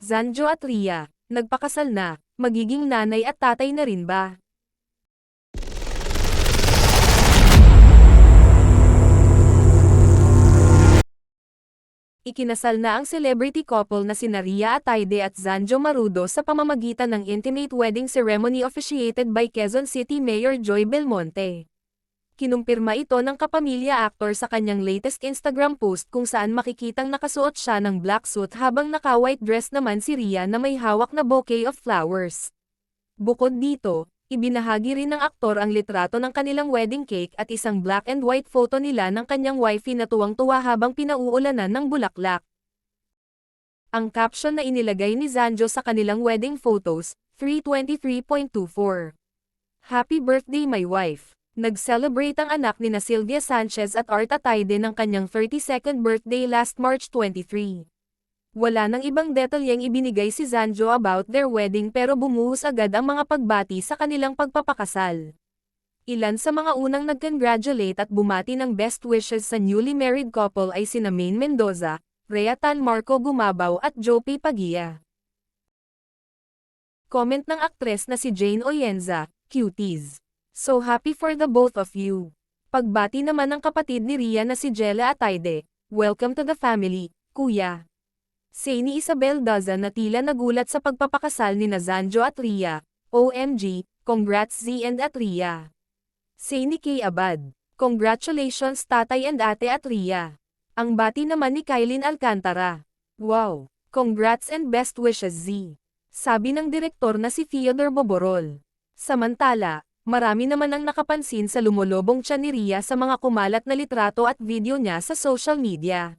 Zanjo at Rhea, nagpakasal na, magiging nanay at tatay na rin ba? Ikinasal na ang celebrity couple na sina Rhea Ataide at Zanjo Marudo sa pamamagitan ng intimate wedding ceremony officiated by Quezon City Mayor Joy Belmonte. Kinumpirma ito ng kapamilya actor sa kanyang latest Instagram post kung saan makikitang nakasuot siya ng black suit habang naka-white dress naman si Rhea na may hawak na bouquet of flowers. Bukod dito, ibinahagi rin ng aktor ang litrato ng kanilang wedding cake at isang black and white photo nila ng kanyang wifey na tuwang-tuwa habang pinauulanan ng bulaklak. Ang caption na inilagay ni Zanjo sa kanilang wedding photos, 323.24. Happy birthday my wife! Nag-celebrate ang anak nina Sylvia Sanchez at Art Ataide ng kanyang 32nd birthday last March 23. Wala nang ibang detalyeng ibinigay si Zanjo about their wedding pero bumuhos agad ang mga pagbati sa kanilang pagpapakasal. Ilan sa mga unang nag-congratulate at bumati ng best wishes sa newly married couple ay sina Maine Mendoza, Rhea Tan Marco Gumabaw at Joey Pagia. Comment ng aktres na si Jane Oyenza, "Cuties. So happy for the both of you." Pagbati naman ng kapatid ni Rhea na si Jella Ataide, "Welcome to the family, kuya." Say ni Isabel Daza na tila nagulat sa pagpapakasal ni Zanjo at Rhea, "OMG, congrats Z and at Rhea." Say ni Kay Abad, "Congratulations tatay and ate at Rhea." Ang bati naman ni Kylin Alcantara, "Wow, congrats and best wishes Z." Sabi ng direktor na si Theodore Boborol. Samantala, marami naman ang nakapansin sa lumulobong tiyan ni Rhea sa mga kumalat na litrato at video niya sa social media.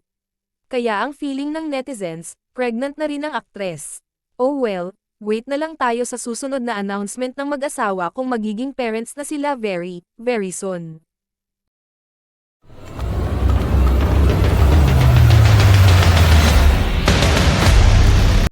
Kaya ang feeling ng netizens, pregnant na rin ang aktres. Oh well, wait na lang tayo sa susunod na announcement ng mag-asawa kung magiging parents na sila very, very soon.